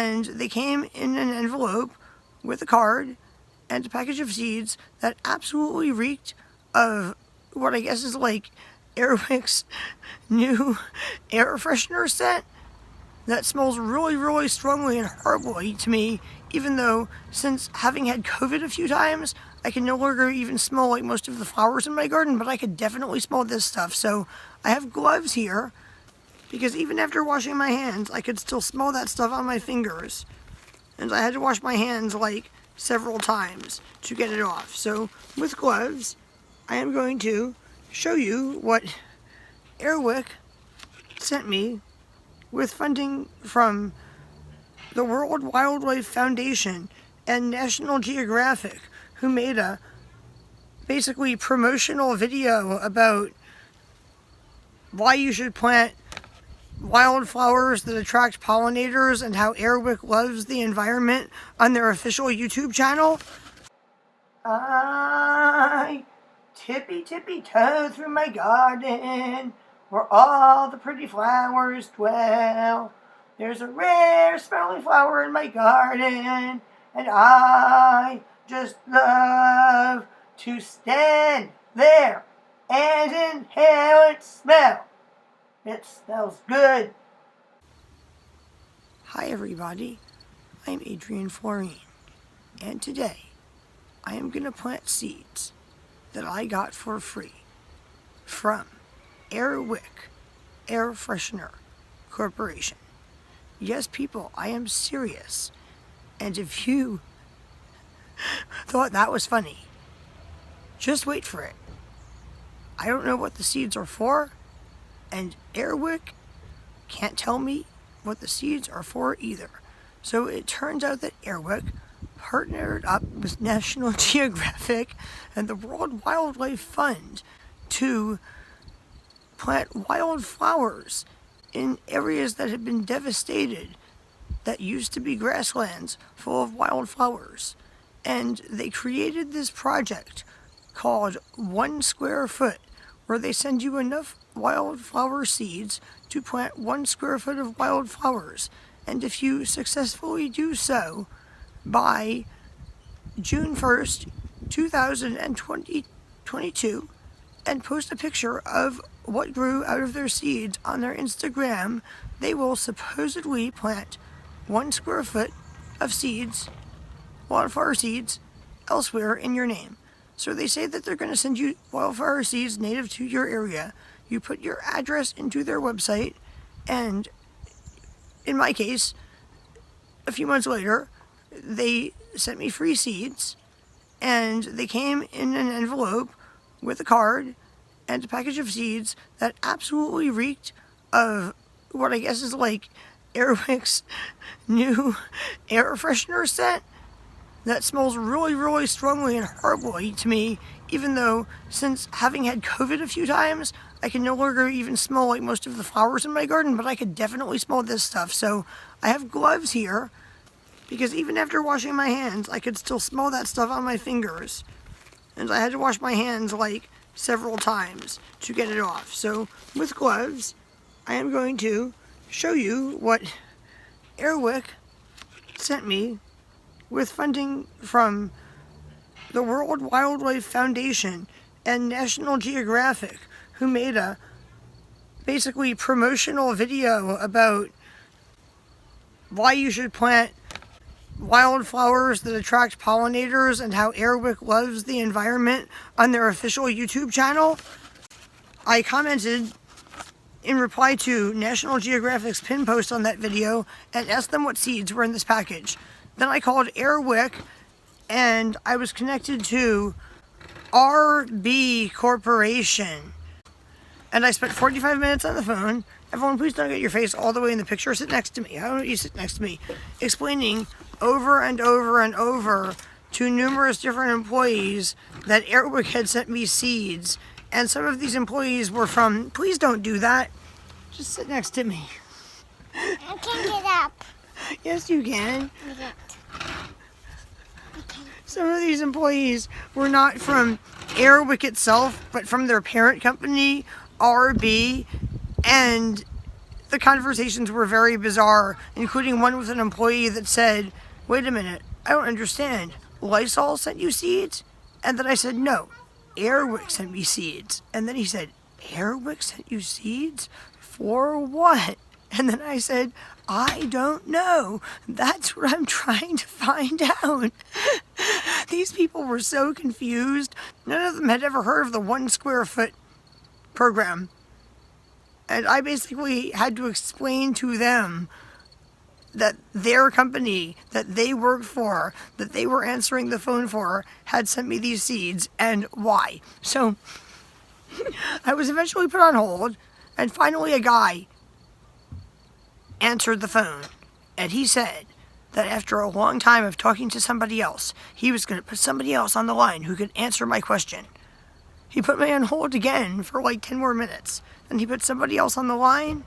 and they came in an envelope with a card and a package of seeds that absolutely reeked of what I guess is like Air Wick's new air freshener scent that smells really, really strongly and horribly to me, even though since having had COVID a few times, I can no longer even smell like most of the flowers in my garden, but I could definitely smell this stuff. So I have gloves here because even after washing my hands, I could still smell that stuff on my fingers. And I had to wash my hands like several times to get it off. So with gloves, I am going to show you what Air Wick sent me with funding from the World Wildlife Foundation and National Geographic, who made a basically promotional video about why you should plant wildflowers that attract pollinators and how Air Wick loves the environment on their official YouTube channel. I tippy-toe through my garden where all the pretty flowers dwell. There's a rare smelling flower in my garden, and I just love to stand there and inhale its smell. It smells good. Hi everybody, I'm Adrienne Floreen, and today I am going to plant seeds that I got for free from Air Wick Air Freshener Corporation. Yes, people, I am serious. And if you thought that was funny, just wait for it. I don't know what the seeds are for, and Air Wick can't tell me what the seeds are for either. So it turns out that Air Wick partnered up with National Geographic and the World Wildlife Fund to plant wildflowers in areas that had been devastated, that used to be grasslands full of wildflowers. And they created this project called 1 Square Foot, where they send you enough wildflower seeds to plant 1 square foot of wildflowers. And if you successfully do so by June 1st, 2022, and post a picture of what grew out of their seeds on their Instagram, they will supposedly plant 1 square foot of seeds, wildflower seeds, elsewhere in your name. So they say that they're going to send you wildflower seeds native to your area. You put your address into their website, and in my case, a few months later, they sent me free seeds, and they came in an envelope with a card and a package of seeds that absolutely reeked of what I guess is like Air Wick's new air freshener scent that smells really, really strongly and horribly to me, even though since having had COVID a few times, I can no longer even smell like most of the flowers in my garden, but I could definitely smell this stuff. So I have gloves here because even after washing my hands, I could still smell that stuff on my fingers. And I had to wash my hands like several times to get it off. So with gloves, I am going to show you what Air Wick sent me with funding from the World Wildlife Foundation and National Geographic, who made a basically promotional video about why you should plant wildflowers that attract pollinators and how Air Wick loves the environment on their official YouTube channel. I commented in reply to National Geographic's pin post on that video and asked them what seeds were in this package. Then I called Air Wick, and I was connected to RB Corporation. And I spent 45 minutes on the phone. Everyone, please don't get your face all the way in the picture. Sit next to me. How don't you sit next to me? Explaining over and over and over to numerous different employees that Air Wick had sent me seeds. And some of these employees were from, please don't do that. Just sit next to me. I can't get up. Yes, you can. Some of these employees were not from Air Wick itself, but from their parent company, RB, and the conversations were very bizarre, including one with an employee that said, "Wait a minute, I don't understand. Lysol sent you seeds?" And then I said, "No, Air Wick sent me seeds." And then he said, "Air Wick sent you seeds? For what?" And then I said, "I don't know. That's what I'm trying to find out." These people were so confused. None of them had ever heard of the 1 square foot program. And I basically had to explain to them that their company that they worked for, that they were answering the phone for, had sent me these seeds and why. So I was eventually put on hold, and finally a guy answered the phone, and he said that after a long time of talking to somebody else, he was going to put somebody else on the line who could answer my question. He put me on hold again for like 10 more minutes. Then he put somebody else on the line,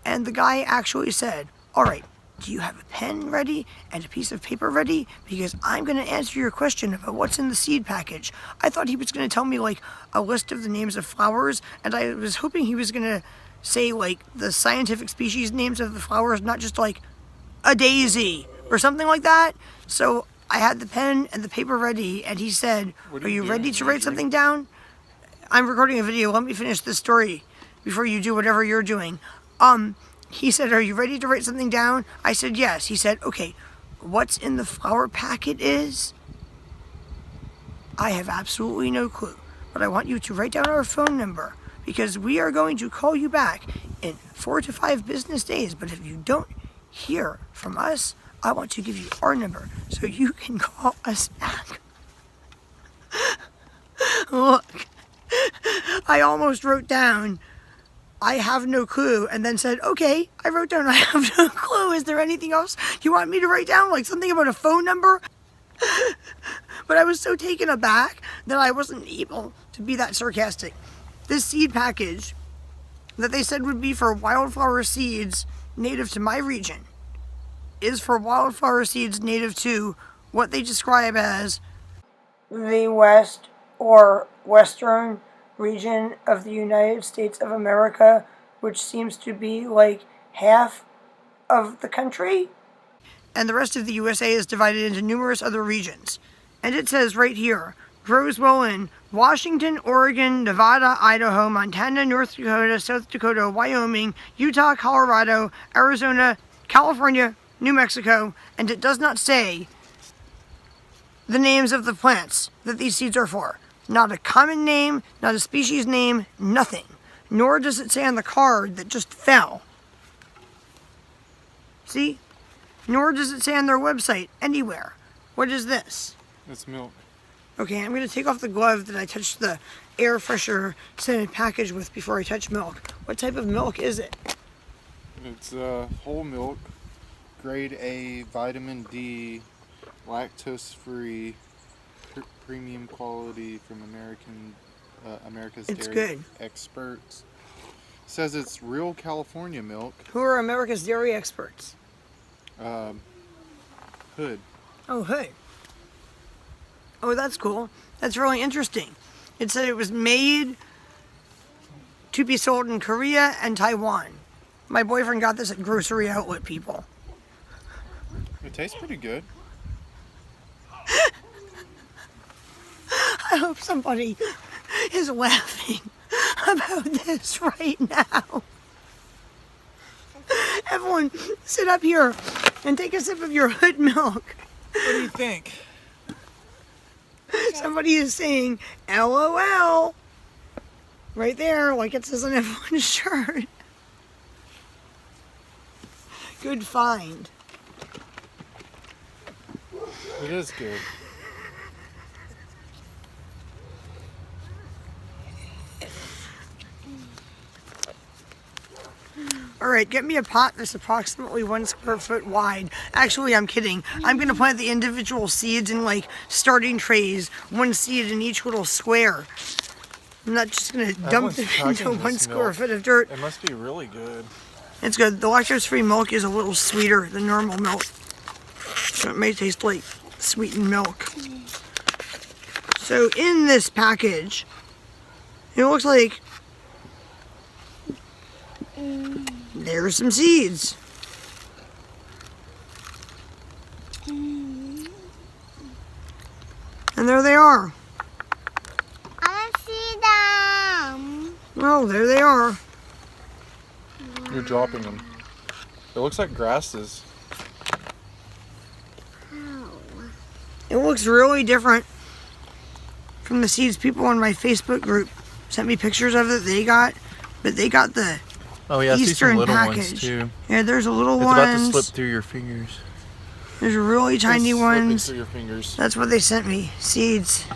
and the guy actually said, "All right, do you have a pen ready and a piece of paper ready? Because I'm going to answer your question about what's in the seed package." I thought he was going to tell me like a list of the names of flowers, and I was hoping he was going to say like the scientific species names of the flowers, not just like a daisy or something like that. So I had the pen and the paper ready, and he said, "Are you ready to write something down?" I'm recording a video. Let me finish this story before you do whatever you're doing. He said, "Are you ready to write something down?" I said, "Yes." He said, "Okay, what's in the flower packet is?" I have absolutely no clue, but I want you to write down our phone number, because we are going to call you back in 4 to 5 business days. But if you don't hear from us, I want to give you our number so you can call us back. Look, I almost wrote down, "I have no clue," and then said, "Okay, I wrote down, I have no clue. Is there anything else you want me to write down? Like something about a phone number?" But I was so taken aback that I wasn't able to be that sarcastic. This seed package that they said would be for wildflower seeds native to my region is for wildflower seeds native to what they describe as the West or Western region of the United States of America, which seems to be like half of the country. And the rest of the USA is divided into numerous other regions. And it says right here, grows well in Washington, Oregon, Nevada, Idaho, Montana, North Dakota, South Dakota, Wyoming, Utah, Colorado, Arizona, California, New Mexico, and it does not say the names of the plants that these seeds are for. Not a common name, not a species name, nothing. Nor does it say on the card that just fell. See? Nor does it say on their website anywhere. What is this? It's milk. Okay, I'm going to take off the glove that I touched the air freshener scented package with before I touch milk. What type of milk is it? It's whole milk, grade A, vitamin D, lactose-free, premium quality from America's Dairy Experts. It says it's real California milk. Who are America's Dairy Experts? Hood. Oh, Hood. Oh, that's cool. That's really interesting. It said it was made to be sold in Korea and Taiwan. My boyfriend got this at grocery outlet, people. It tastes pretty good. I hope somebody is laughing about this right now. Everyone, sit up here and take a sip of your Hood milk. What do you think? Somebody is saying LOL right there, like it says on everyone's shirt. Good find. It is good. Alright, get me a pot that's approximately 1 square foot wide. Actually, I'm kidding. I'm going to plant the individual seeds in like starting trays, 1 seed in each little square. I'm not just going to dump them into 1 square foot of dirt. It must be really good. It's good. The lactose-free milk is a little sweeter than normal milk. So it may taste like sweetened milk. So in this package, it looks like There's some seeds. And there they are. I see them. Well, there they are. You're dropping them. It looks like grasses. It looks really different from the seeds people in my Facebook group sent me pictures of that they got, but they got the Oh yeah, I see some Eastern little package. ones too. Yeah, there's a little It's ones. about to slip through your fingers. There's really tiny It's slipping ones. through your fingers. That's what they sent me, seeds.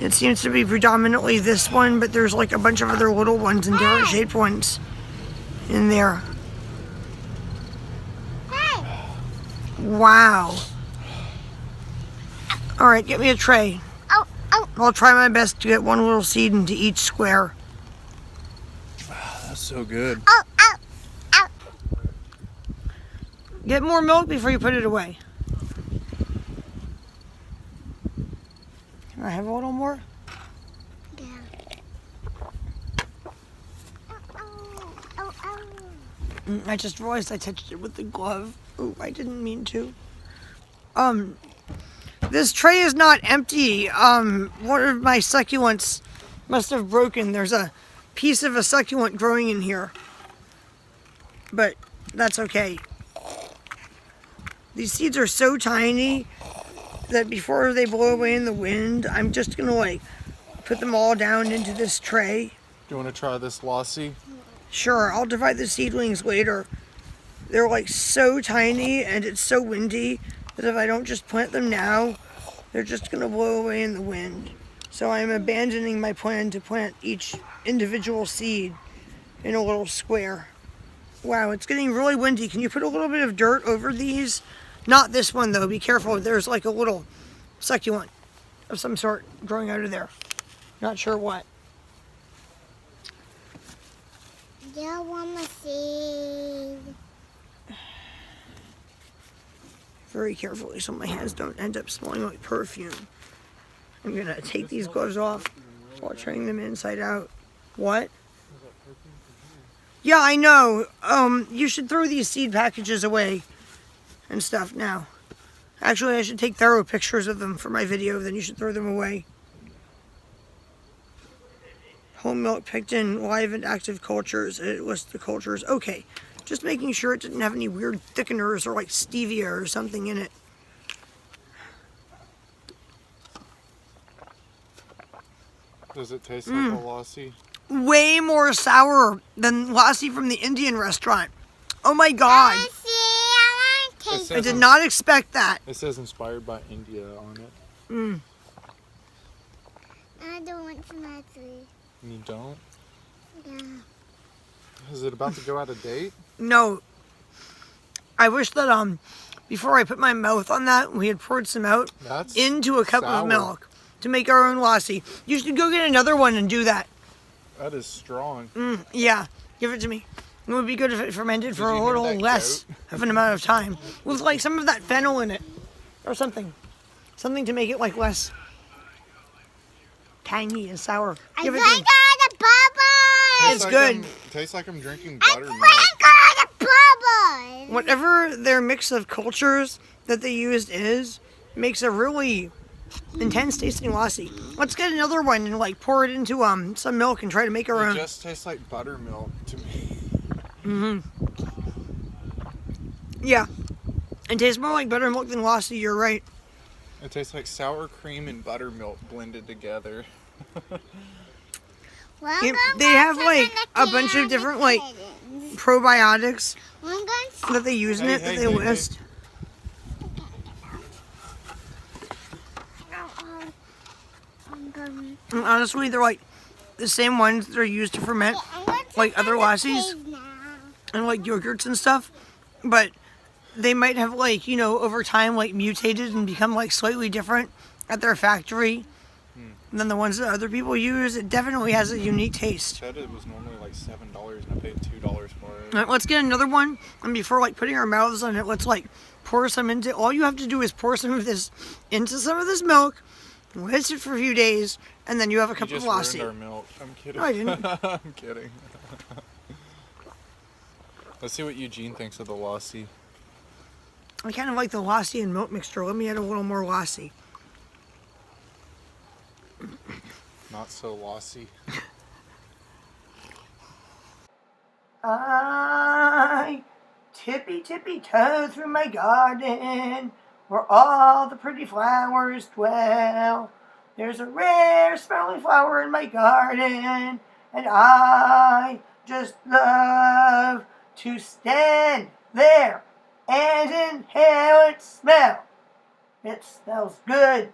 It seems to be predominantly this one, but there's like a bunch of other little ones and different shaped ones in there. Hey. Wow. All right, get me a tray. Oh, oh. I'll try my best to get one little seed into each square. That's so good. Oh, oh, oh. Get more milk before you put it away. Can I have a little more? Yeah. Oh, oh, oh. I just realized I touched it with the glove. Oh, I didn't mean to. This tray is not empty. One of my succulents must have broken. There's a piece of a succulent growing in here. But that's okay. These seeds are so tiny that before they blow away in the wind, I'm just gonna like put them all down into this tray. Do you want to try this lassi? Sure, I'll divide the seedlings later. They're like so tiny and it's so windy that if I don't just plant them now, they're just gonna blow away in the wind. So I'm abandoning my plan to plant each individual seed in a little square. Wow, it's getting really windy. Can you put a little bit of dirt over these? Not this one though, be careful. There's like a little succulent of some sort growing out of there. Not sure what. You want to see? Very carefully so my hands don't end up smelling like perfume. I'm gonna take these gloves off while turning them inside out. What? Yeah, I know. You should throw these seed packages away and stuff now. Actually, I should take thorough pictures of them for my video, then you should throw them away. Whole milk picked in live and active cultures. It lists the cultures. Okay, just making sure it didn't have any weird thickeners or like stevia or something in it. Does it taste like a lassi? Way more sour than lassi from the Indian restaurant. Oh my god. I see. I want to taste. I did not expect that. It says inspired by India on it. I don't want some lassi. You don't? Yeah. Is it about to go out of date? No. I wish that before I put my mouth on that, we had poured some out That's into a cup sour. of milk to make our own lassi. You should go get another one and do that. That is strong. Yeah, give it to me. It would be good if it fermented for you a hear little that less of an amount of time. With like some of that fennel in it. Or something. Something to make it like less tangy and sour. I Give it drank to me. all the bubbles. It's good. Tastes like I'm drinking I buttermilk. drank all the bubbles. Whatever their mix of cultures that they used is, makes a really intense tasting lassi. Let's get another one and like pour it into some milk and try to make our It own. just tastes like buttermilk to me. Yeah. It tastes more like buttermilk than lassi, you're right. It tastes like sour cream and buttermilk blended together. Well, They have like a bunch of different like probiotics that they use in it that they list. And honestly, they're like the same ones that are used to ferment like other lassis and like yogurts and stuff, but they might have like, you know, over time like mutated and become like slightly different at their factory than the ones that other people use. It definitely has a unique taste. Said it was normally like $7 and I paid $2 for it. All right, let's get another one, and before like putting our mouths on it, let's like pour some into. All you have to do is pour some of this into some of this milk, whisk it for a few days, and then you have a cup You of just lassi. ruined our milk. I'm kidding. No, I didn't. I'm kidding. Let's see what Eugene thinks of the lassi. I kind of like the lassi and milk mixture. Let me add a little more lassi. Not so lassi. I tippy toe through my garden where all the pretty flowers dwell. There's a rare smelling flower in my garden, and I just love to stand there and inhale its smell. It smells good